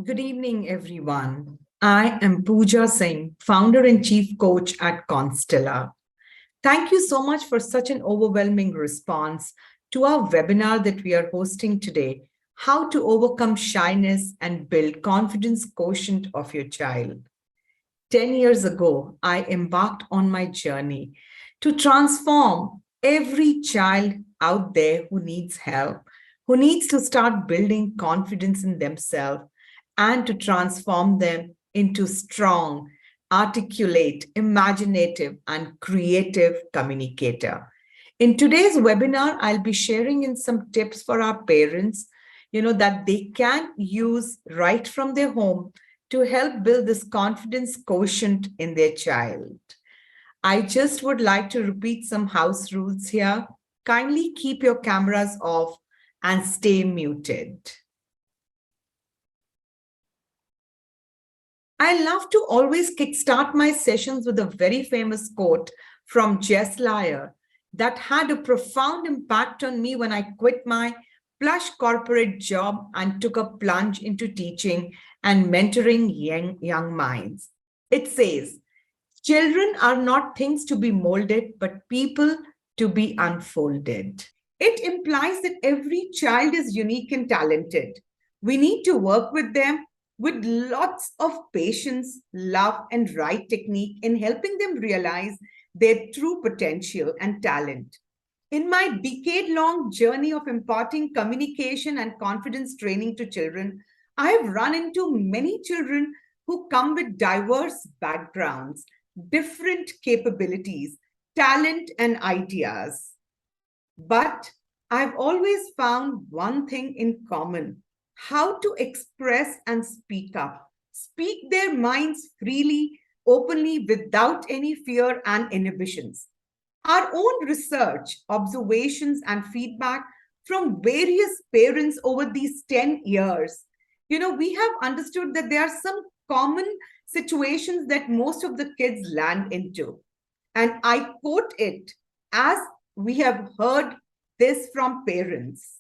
Good evening, everyone. I am Pooja Singh, founder and chief coach at Constellor. Thank you so much for such an overwhelming response to our webinar that we are hosting today, How to Overcome Shyness and Build Confidence Quotient of Your Child. 10 years ago, I embarked on my journey to transform every child out there who needs help, who needs to start building confidence in themselves and to transform them into strong, articulate, imaginative, and creative communicator. In today's webinar, I'll be sharing in some tips for our parents, that they can use right from their home to help build this confidence quotient in their child. I just would like to repeat some house rules here. Kindly keep your cameras off and stay muted. I love to always kickstart my sessions with a very famous quote from Jess Lyer that had a profound impact on me when I quit my plush corporate job and took a plunge into teaching and mentoring young minds. It says, children are not things to be molded, but people to be unfolded. It implies that every child is unique and talented. We need to work with them with lots of patience, love, and right technique in helping them realize their true potential and talent. In my decade-long journey of imparting communication and confidence training to children, I have run into many children who come with diverse backgrounds, different capabilities, talent, and ideas. But I've always found one thing in common: how to express and speak up, speak their minds freely, openly, without any fear and inhibitions. Our own research, observations, and feedback from various parents over these 10 years, we have understood that there are some common situations that most of the kids land into. And I quote it as we have heard this from parents.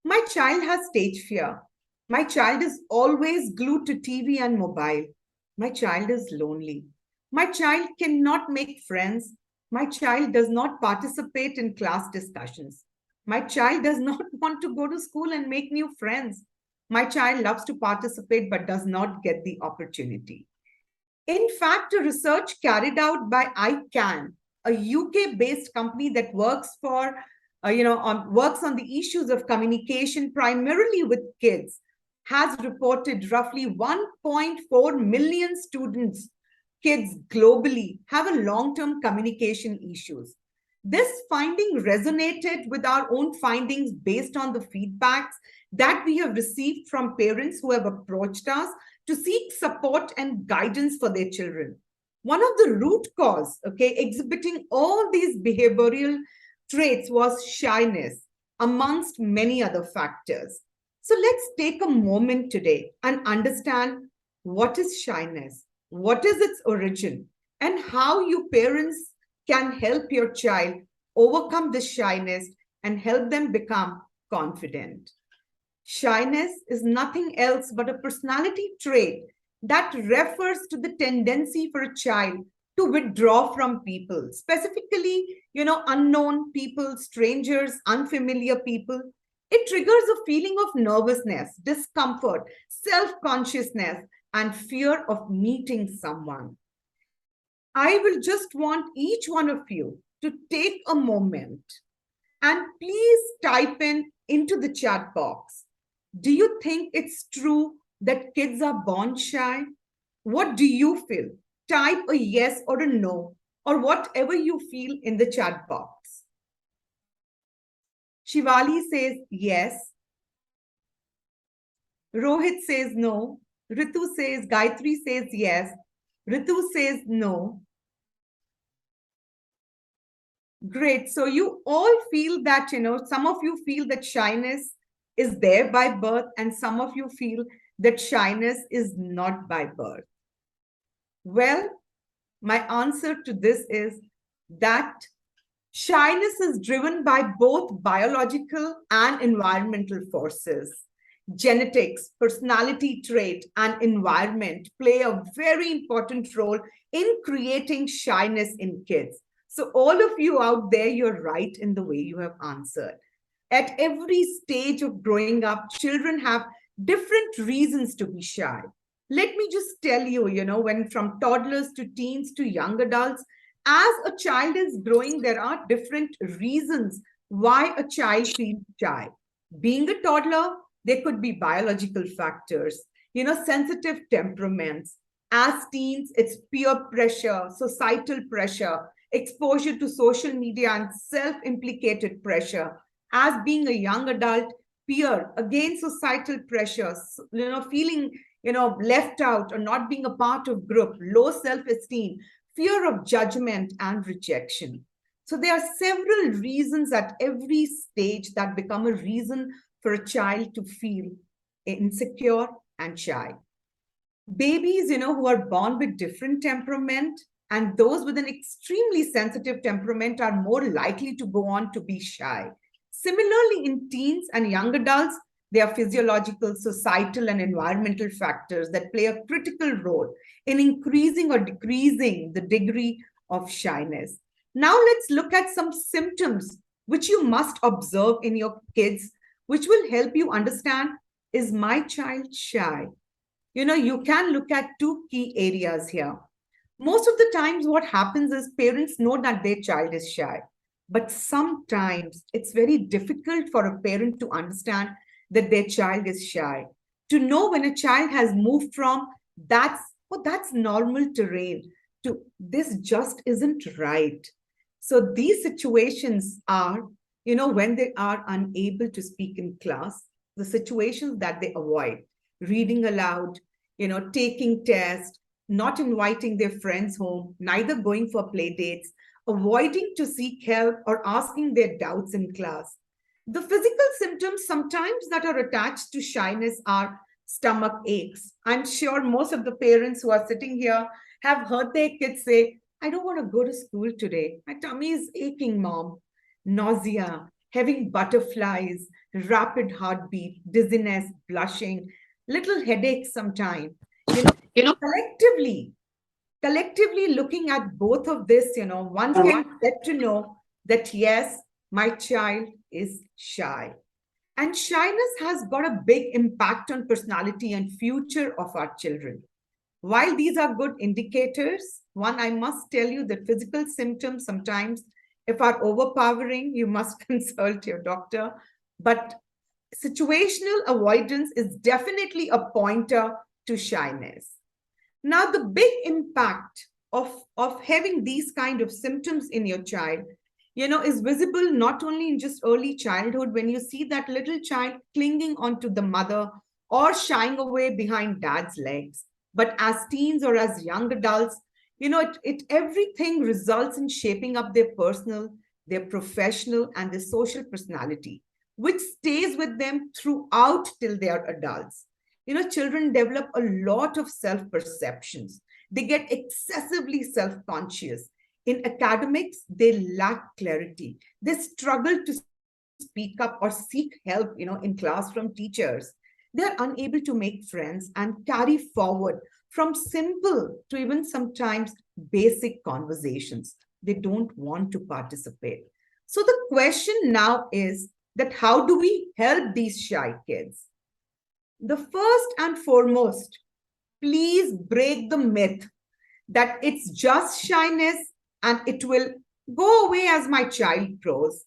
My child has stage fear. My child is always glued to TV and mobile. My child is lonely. My child cannot make friends. My child does not participate in class discussions. My child does not want to go to school and make new friends. My child loves to participate but does not get the opportunity. In fact, a research carried out by ICANN, a UK-based company that works on the issues of communication primarily with kids, has reported roughly 1.4 million kids globally have a long-term communication issues. This finding resonated with our own findings based on the feedbacks that we have received from parents who have approached us to seek support and guidance for their children. One of the root cause, exhibiting all these behavioral traits was shyness, amongst many other factors. So let's take a moment today and understand what is shyness, what is its origin, and how you parents can help your child overcome this shyness and help them become confident. Shyness is nothing else but a personality trait that refers to the tendency for a child to withdraw from people, specifically, unknown people, strangers, unfamiliar people. It triggers a feeling of nervousness, discomfort, self-consciousness, and fear of meeting someone. I will just want each one of you to take a moment and please type into the chat box. Do you think it's true that kids are born shy? What do you feel? Type a yes or a no, or whatever you feel in the chat box. Shivali says yes. Rohit says no. Ritu says, Gayatri says yes. Ritu says no. Great. So you all feel that, some of you feel that shyness is there by birth, and some of you feel that shyness is not by birth. Well, my answer to this is that shyness is driven by both biological and environmental forces. Genetics, personality trait, and environment play a very important role in creating shyness in kids. So, all of you out there, you're right in the way you have answered. At every stage of growing up, children have different reasons to be shy. Let me just tell you, when from toddlers to teens to young adults, as a child is growing, there are different reasons why a child feels shy. Being a toddler, there could be biological factors, sensitive temperaments. As teens, it's peer pressure, societal pressure, exposure to social media, and self implicated pressure. As being a young adult, peer, again, societal pressures, feeling, left out or not being a part of group, low self esteem, fear of judgment and rejection. So there are several reasons at every stage that become a reason for a child to feel insecure and shy. Babies, who are born with different temperament, and those with an extremely sensitive temperament are more likely to go on to be shy. Similarly, in teens and young adults, there are physiological, societal, and environmental factors that play a critical role in increasing or decreasing the degree of shyness. Now, let's look at some symptoms which you must observe in your kids, which will help you understand, is my child shy? You can look at two key areas here. Most of the times, what happens is parents know that their child is shy, but sometimes it's very difficult for a parent to understand that their child is shy. To know when a child has moved from that's normal terrain to this just isn't right. So these situations are, when they are unable to speak in class, the situations that they avoid, reading aloud, taking tests, not inviting their friends home, neither going for play dates, avoiding to seek help or asking their doubts in class. The physical symptoms sometimes that are attached to shyness are stomach aches. I'm sure most of the parents who are sitting here have heard their kids say, I don't want to go to school today. My tummy is aching, mom. Nausea, having butterflies, rapid heartbeat, dizziness, blushing, little headaches sometimes. You know, You know, collectively, collectively looking at both of this, one can get to know that yes, my child is shy. And shyness has got a big impact on personality and future of our children. While these are good indicators, one, I must tell you that physical symptoms sometimes, if are overpowering, you must consult your doctor. But situational avoidance is definitely a pointer to shyness. Now, the big impact of having these kind of symptoms in your child, is visible not only in just early childhood when you see that little child clinging onto the mother or shying away behind dad's legs, but as teens or as young adults, everything results in shaping up their personal, their professional, and their social personality, which stays with them throughout till they are adults. Children develop a lot of self perceptions. They get excessively self conscious. In academics, they lack clarity. They struggle to speak up or seek help, in class from teachers. They are unable to make friends and carry forward from simple to even sometimes basic conversations. They don't want to participate. So the question now is that how do we help these shy kids? The first and foremost, please break the myth that it's just shyness and it will go away as my child grows.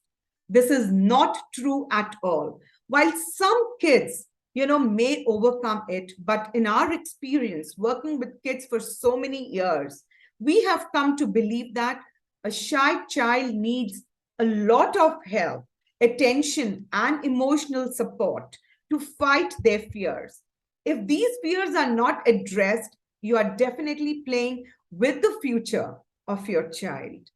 This is not true at all. While some kids, may overcome it, but in our experience, working with kids for so many years, we have come to believe that a shy child needs a lot of help, attention, and emotional support to fight their fears. If these fears are not addressed, you are definitely playing with the future of your child.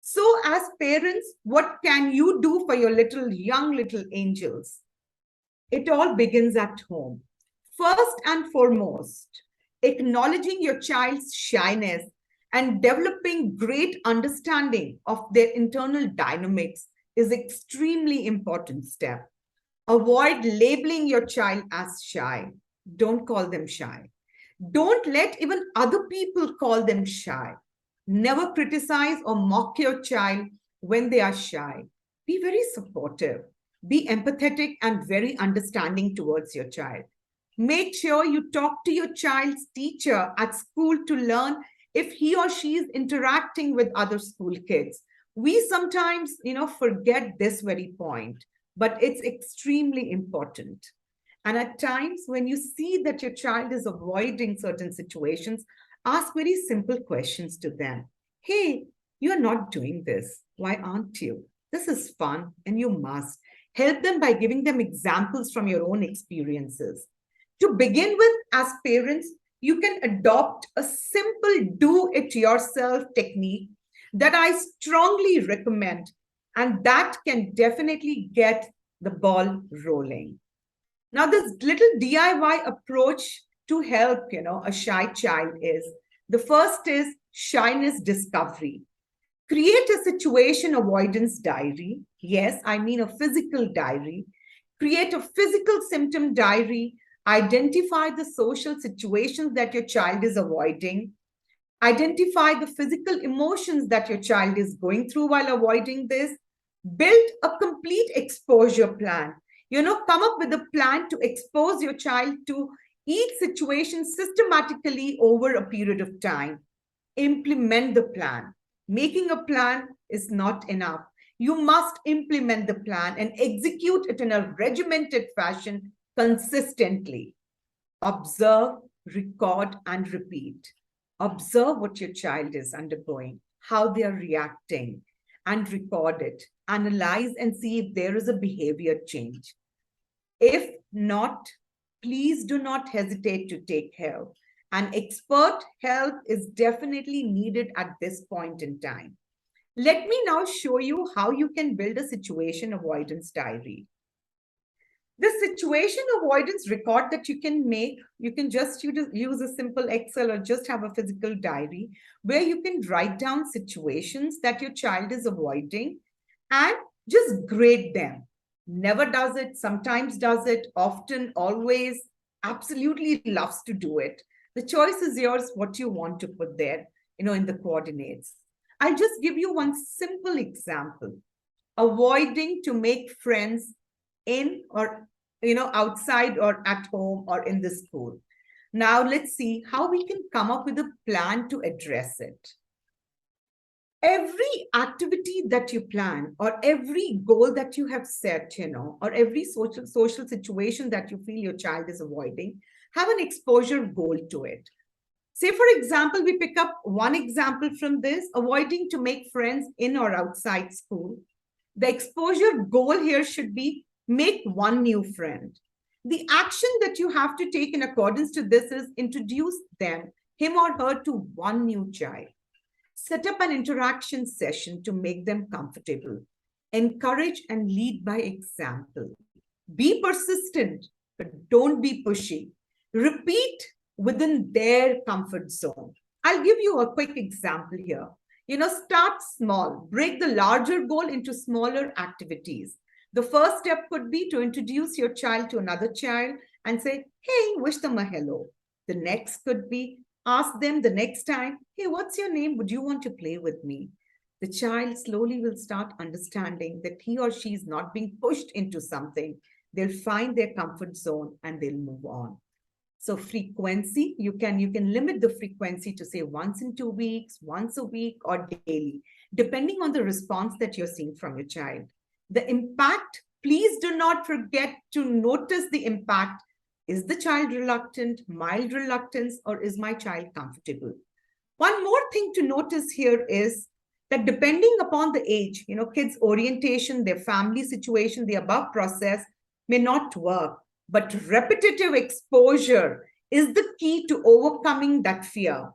So, as parents, what can you do for your young little angels? It all begins at home. First and foremost, acknowledging your child's shyness and developing great understanding of their internal dynamics is extremely important step. Avoid labeling your child as shy. Don't call them shy. Don't let even other people call them shy. Never criticize or mock your child when they are shy. Be very supportive. Be empathetic and very understanding towards your child. Make sure you talk to your child's teacher at school to learn if he or she is interacting with other school kids. We sometimes, forget this very point, but it's extremely important. And at times, when you see that your child is avoiding certain situations, ask very simple questions to them. Hey, you're not doing this. Why aren't you? This is fun and you must. Help them by giving them examples from your own experiences. To begin with, as parents, you can adopt a simple do it yourself technique that I strongly recommend, and that can definitely get the ball rolling. Now, this little DIY approach to help, a shy child is the first is shyness discovery. Create a situation avoidance diary. Yes, I mean a physical diary. Create a physical symptom diary. Identify the social situations that your child is avoiding. Identify the physical emotions that your child is going through while avoiding this. Build a complete exposure plan. Come up with a plan to expose your child to each situation systematically over a period of time. Implement the plan. Making a plan is not enough. You must implement the plan and execute it in a regimented fashion consistently. Observe, record, and repeat. Observe what your child is undergoing, how they are reacting, and record it. Analyze and see if there is a behavior change. If not, please do not hesitate to take help. And expert help is definitely needed at this point in time. Let me now show you how you can build a situation avoidance diary. The situation avoidance record that you can make, you can just use a simple Excel or just have a physical diary where you can write down situations that your child is avoiding and just grade them. Never does it, sometimes does it, often, always, absolutely loves to do it. The choice is yours, what you want to put there, in the coordinates. I'll just give you one simple example. Avoiding to make friends in or outside or at home or in the school. Now let's see how we can come up with a plan to address it. Every activity that you plan or every goal that you have set, or every social situation that you feel your child is avoiding, have an exposure goal to it. Say, for example, we pick up one example from this, avoiding to make friends in or outside school. The exposure goal here should be make one new friend. The action that you have to take in accordance to this is introduce them, him or her, to one new child. Set up an interaction session to make them comfortable. Encourage and lead by example. Be persistent, but don't be pushy. Repeat within their comfort zone. I'll give you a quick example here. Start small, break the larger goal into smaller activities. The first step could be to introduce your child to another child and say, hey, wish them a hello. The next could be ask them the next time, hey, what's your name? Would you want to play with me? The child slowly will start understanding that he or she is not being pushed into something. They'll find their comfort zone and they'll move on. So frequency, you can limit the frequency to say once in 2 weeks, once a week, or daily, depending on the response that you're seeing from your child. The impact, please do not forget to notice the impact. Is the child reluctant, mild reluctance, or is my child comfortable? One more thing to notice here is that depending upon the age, kids' orientation, their family situation, the above process may not work. But repetitive exposure is the key to overcoming that fear.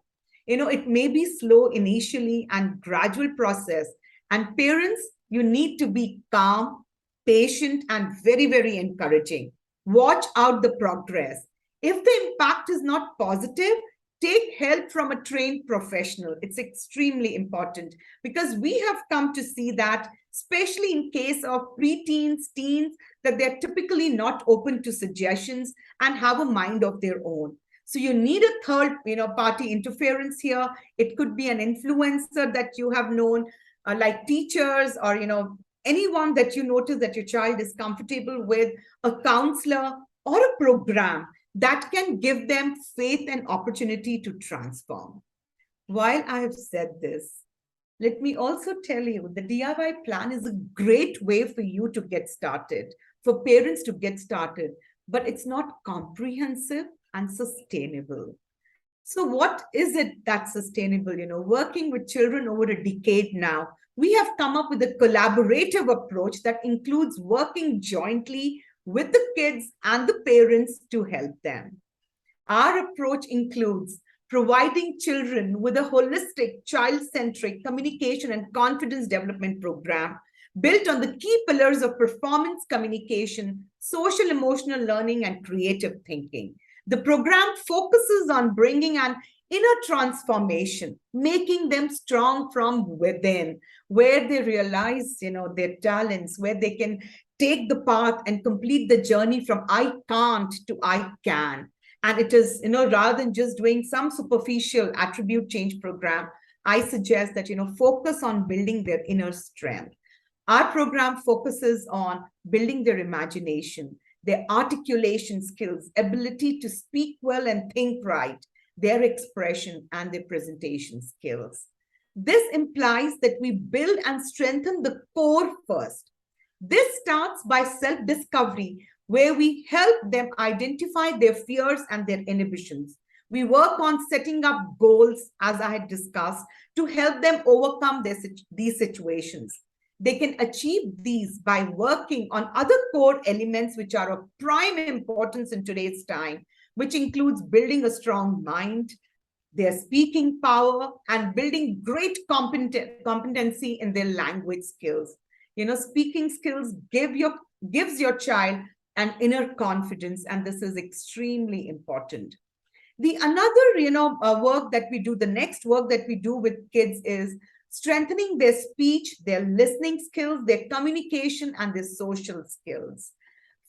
It may be slow initially and gradual process. And parents, you need to be calm, patient, and very, very encouraging. Watch out the progress. If the impact is not positive, take help from a trained professional. It's extremely important because we have come to see that, especially in case of preteens, teens, that they're typically not open to suggestions and have a mind of their own. So you need a third, party interference here. It could be an influencer that you have known, like teachers, or anyone that you notice that your child is comfortable with, a counselor or a program that can give them faith and opportunity to transform. While I have said this, let me also tell you the DIY plan is a great way for you to get started, for parents to get started, but it's not comprehensive and sustainable. So, what is it that's sustainable? Working with children over a decade now, we have come up with a collaborative approach that includes working jointly with the kids and the parents to help them. Our approach includes providing children with a holistic, child centric communication and confidence development program built on the key pillars of performance communication, social emotional learning, and creative thinking. The program focuses on bringing an inner transformation, making them strong from within, where they realize, their talents, where they can take the path and complete the journey from I can't to I can. And it is, rather than just doing some superficial attribute change program, I suggest that, focus on building their inner strength. Our program focuses on building their imagination, their articulation skills, ability to speak well and think right, their expression, and their presentation skills. This implies that we build and strengthen the core first. This starts by self-discovery, where we help them identify their fears and their inhibitions. We work on setting up goals, as I had discussed, to help them overcome these situations. They can achieve these by working on other core elements which are of prime importance in today's time, which includes building a strong mind, their speaking power, and building great competency in their language skills. Speaking skills gives your child an inner confidence, and this is extremely important. The another, work that we do, the next work that we do with kids is strengthening their speech, their listening skills, their communication, and their social skills.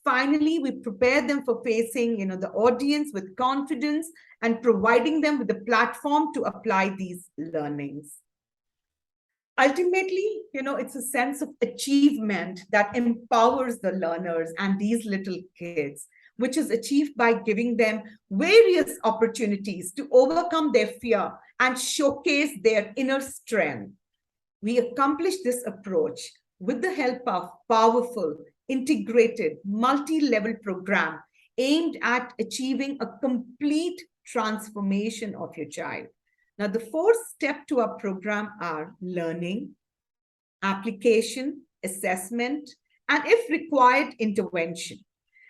Finally, we prepare them for facing, the audience with confidence and providing them with a platform to apply these learnings. Ultimately, it's a sense of achievement that empowers the learners and these little kids, which is achieved by giving them various opportunities to overcome their fear and showcase their inner strength. We accomplish this approach with the help of powerful, integrated, multi-level program aimed at achieving a complete transformation of your child. Now, the four steps to our program are learning, application, assessment, and if required, intervention.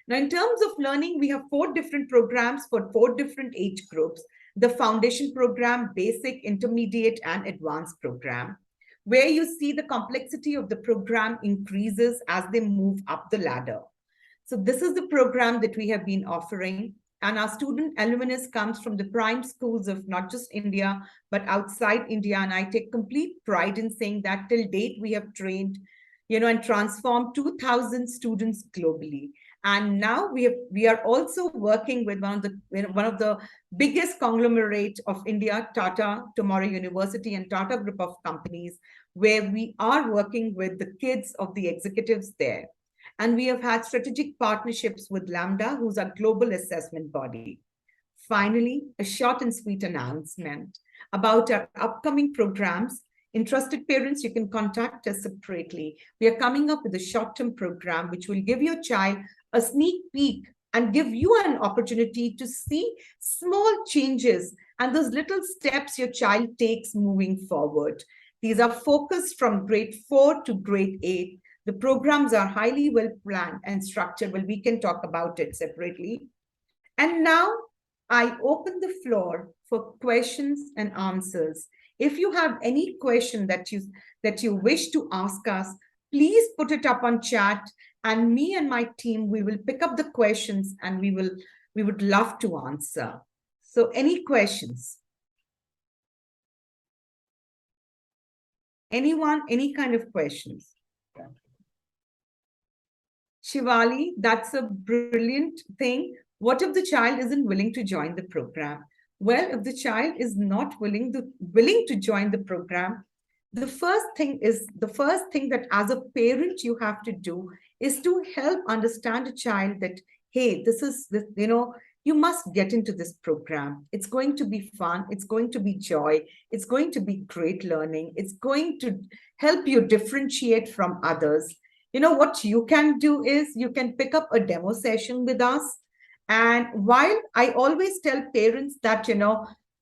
Now, in terms of learning, we have 4 different programs for 4 different age groups. The foundation program, basic, intermediate, and advanced program, where you see the complexity of the program increases as they move up the ladder. So this is the program that we have been offering. And our student alumnus comes from the prime schools of not just India, but outside India. And I take complete pride in saying that till date, we have trained, and transformed 2,000 students globally. And now we are also working with one of the biggest conglomerate of India, Tata Tomorrow University and Tata Group of companies, where we are working with the kids of the executives there. And we have had strategic partnerships with Lambda, who's our global assessment body. Finally, a short and sweet announcement about our upcoming programs. Interested parents, you can contact us separately. We are coming up with a short-term program which will give your child a sneak peek and give you an opportunity to see small changes and those little steps your child takes moving forward. These are focused from grade 4 to grade 8. The programs are highly well planned and structured. Well, we can talk about it separately. And now I open the floor for questions and answers. If you have any question that you wish to ask us, please put it up on chat, and me and my team, we will pick up the questions and we would love to answer. So any questions? Anyone, any kind of questions? Shivali, that's a brilliant thing. What if the child isn't willing to join the program? Well, if the child is not willing to join the program, the first thing that as a parent you have to do is to help understand a child that, hey, this is this, you must get into this program. It's going to be fun. It's going to be joy. It's going to be great learning. It's going to help you differentiate from others. What you can do is you can pick up a demo session with us. And while I always tell parents that,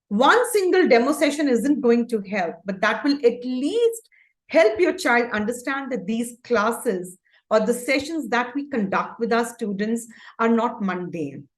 one single demo session isn't going to help, but that will at least help your child understand that these classes or the sessions that we conduct with our students are not mundane.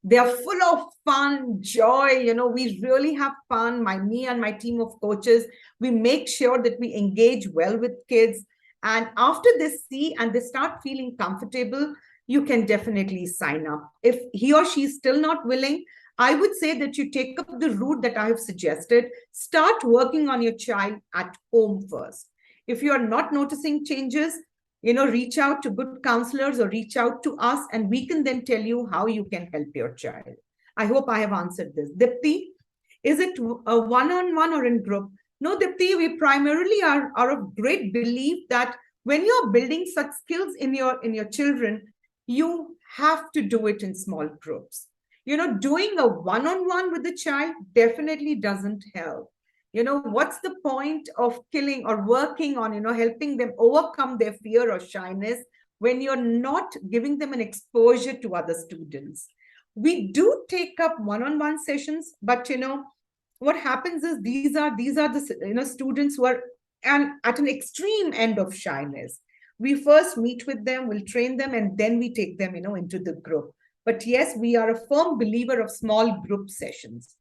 They are full of fun, joy. We really have fun. Me and my team of coaches, we make sure that we engage well with kids. And after they see and they start feeling comfortable, you can definitely sign up. If he or she is still not willing, I would say that you take up the route that I have suggested. Start working on your child at home first. If you are not noticing changes, reach out to good counselors or reach out to us, and we can then tell you how you can help your child. I hope I have answered this. Dipti, is it a one-on-one or in group? No, Dipti, we primarily are of great belief that when you're building such skills in your children, you have to do it in small groups. Doing a one-on-one with the child definitely doesn't help. What's the point of killing or working on, helping them overcome their fear or shyness when you're not giving them an exposure to other students? We do take up one-on-one sessions, but what happens is these are the students who are at an extreme end of shyness. We first meet with them, we'll train them, and then we take them, into the group. But yes, we are a firm believer of small group sessions.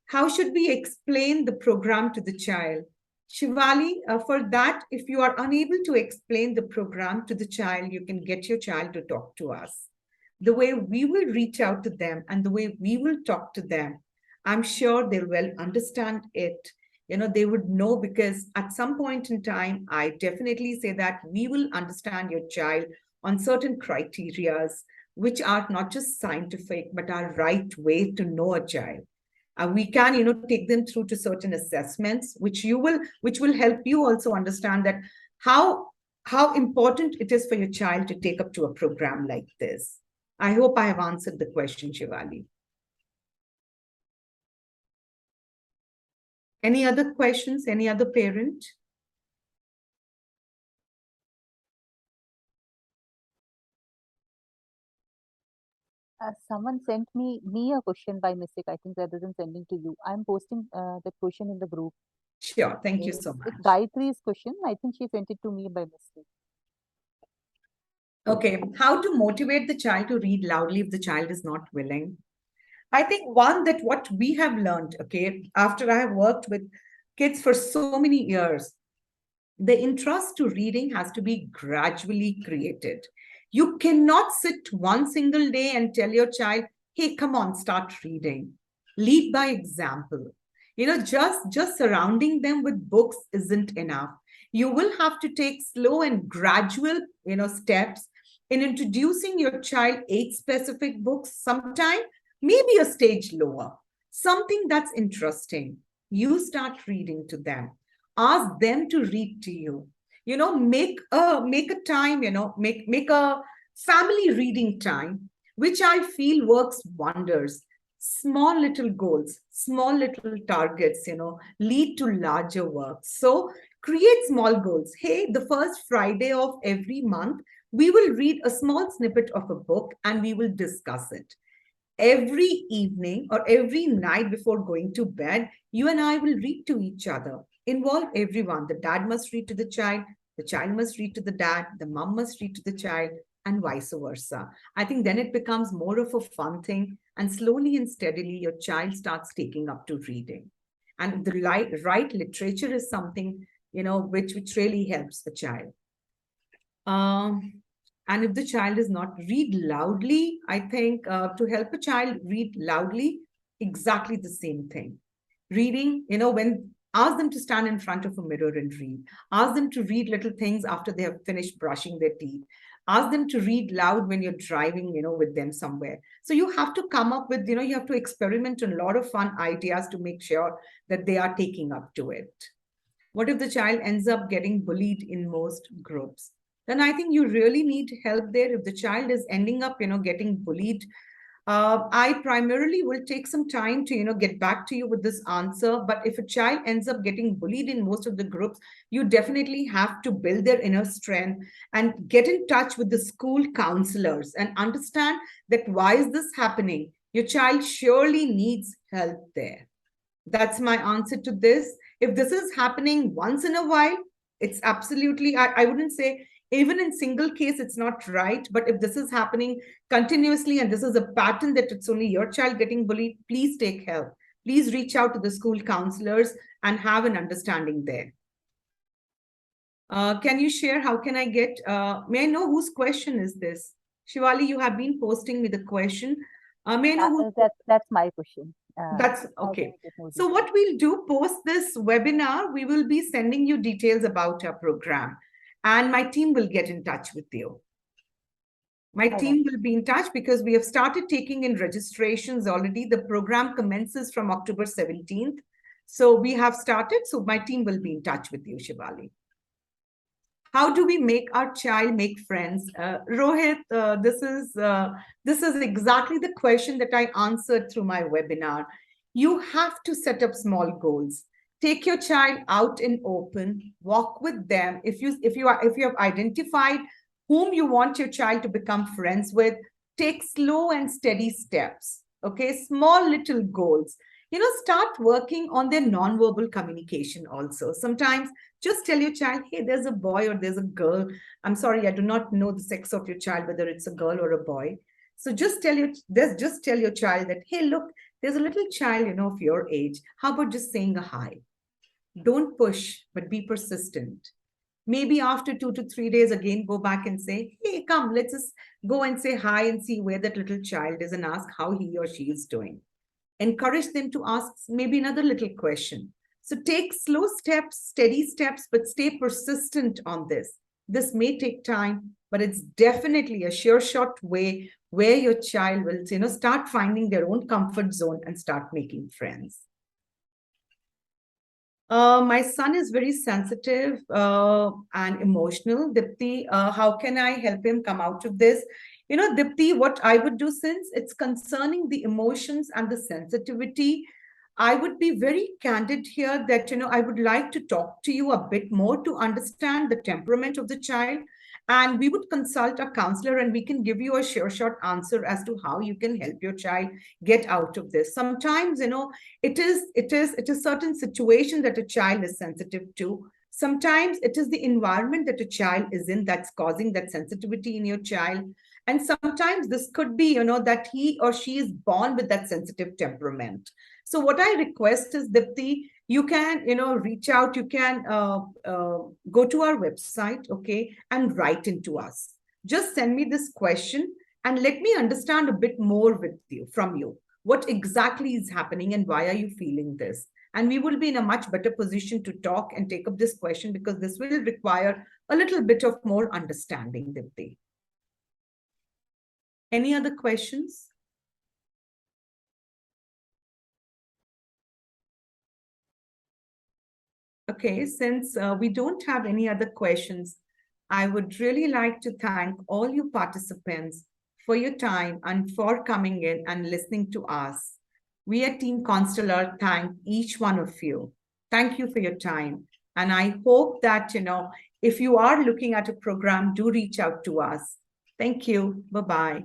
How should we explain the program to the child? Shivali, for that, if you are unable to explain the program to the child, you can get your child to talk to us. The way we will reach out to them and the way we will talk to them, I'm sure they'll well understand it. They would know, because at some point in time, I definitely say that we will understand your child on certain criterias, which are not just scientific, but are right way to know a child. We can take them through to certain assessments which will help you also understand that how important it is for your child to take up to a program like this. I hope I have answered the question, Shivali. Any other questions? Any other parent? Someone sent me a question by mistake, I think, rather than sending to you. I'm posting that question in the group. Sure. Thank you so much. It's Gayatri's question. I think she sent it to me by mistake. Okay. How to motivate the child to read loudly if the child is not willing? I think one, that what we have learned, okay, after I have worked with kids for so many years, the interest to reading has to be gradually created. You cannot sit one single day and tell your child, hey, come on, start reading. Lead by example. Just surrounding them with books isn't enough. You will have to take slow and gradual, steps in introducing your child eight specific books, sometime maybe a stage lower, something that's interesting. You start reading to them, ask them to read to you. Make a time, make a family reading time, which I feel works wonders. Small little goals, small little targets, lead to larger work. So create small goals. Hey, the first Friday of every month, we will read a small snippet of a book and we will discuss it. Every evening or every night before going to bed, you and I will read to each other. Involve everyone. The dad must read to the child must read to the dad, the mom must read to the child, and vice versa. I think then it becomes more of a fun thing, and slowly and steadily, your child starts taking up to reading. And the right literature is something, which really helps the child. And if the child is not, read loudly. I think to help a child read loudly, exactly the same thing. Reading, when ask them to stand in front of a mirror and read. Ask them to read little things after they have finished brushing their teeth. Ask them to read loud when you're driving, with them somewhere. So you have to come up with, you have to experiment on a lot of fun ideas to make sure that they are taking up to it. What if the child ends up getting bullied in most groups? Then I think you really need help there. If the child is ending up, getting bullied, I primarily will take some time to, get back to you with this answer. But if a child ends up getting bullied in most of the groups, you definitely have to build their inner strength and get in touch with the school counselors and understand that why is this happening? Your child surely needs help there. That's my answer to this. If this is happening once in a while, it's absolutely, I wouldn't say, even in single case, it's not right. But if this is happening continuously and this is a pattern that it's only your child getting bullied, please take help. Please reach out to the school counselors and have an understanding there. Can you share, how can I get, may I know whose question is this? Shivali, you have been posting me the question. May I know that's my question. That's okay. So what we'll do post this webinar, we will be sending you details about our program and my team will get in touch with you. My team will be in touch because we have started taking in registrations already. The program commences from October 17th. So we have started. So my team will be in touch with you, Shivali. How do we make our child make friends? Rohit, this is exactly the question that I answered through my webinar. You have to set up small goals. Take your child out in open, walk with them. If you have identified whom you want your child to become friends with, take slow and steady steps. Okay, small little goals. Start working on their nonverbal communication also. Sometimes just tell your child, hey, there's a boy or there's a girl. I'm sorry, I do not know the sex of your child, whether it's a girl or a boy. So just tell your child that, hey, look, there's a little child, of your age. How about just saying a hi? Don't push, but be persistent. Maybe after 2 to 3 days, again, go back and say, hey, come, let's just go and say hi and see where that little child is and ask how he or she is doing. Encourage them to ask maybe another little question. So take slow steps, steady steps, but stay persistent on this. This may take time, but it's definitely a sure shot way where your child will, start finding their own comfort zone and start making friends. My son is very sensitive and emotional. Dipti, how can I help him come out of this? Dipti, what I would do, since it's concerning the emotions and the sensitivity, I would be very candid here that, I would like to talk to you a bit more to understand the temperament of the child. And we would consult a counselor and we can give you a sure shot answer as to how you can help your child get out of this. Sometimes, it is certain situation that a child is sensitive to. Sometimes it is the environment that a child is in that's causing that sensitivity in your child. And sometimes this could be, that he or she is born with that sensitive temperament. So what I request is, Dipti, you can, reach out, you can go to our website, okay, and write into us. Just send me this question and let me understand a bit more from you. What exactly is happening and why are you feeling this? And we will be in a much better position to talk and take up this question because this will require a little bit of more understanding, Dipti. Any other questions? Okay, since we don't have any other questions, I would really like to thank all you participants for your time and for coming in and listening to us. We at Team Constellor thank each one of you. Thank you for your time. And I hope that, if you are looking at a program, do reach out to us. Thank you. Bye-bye.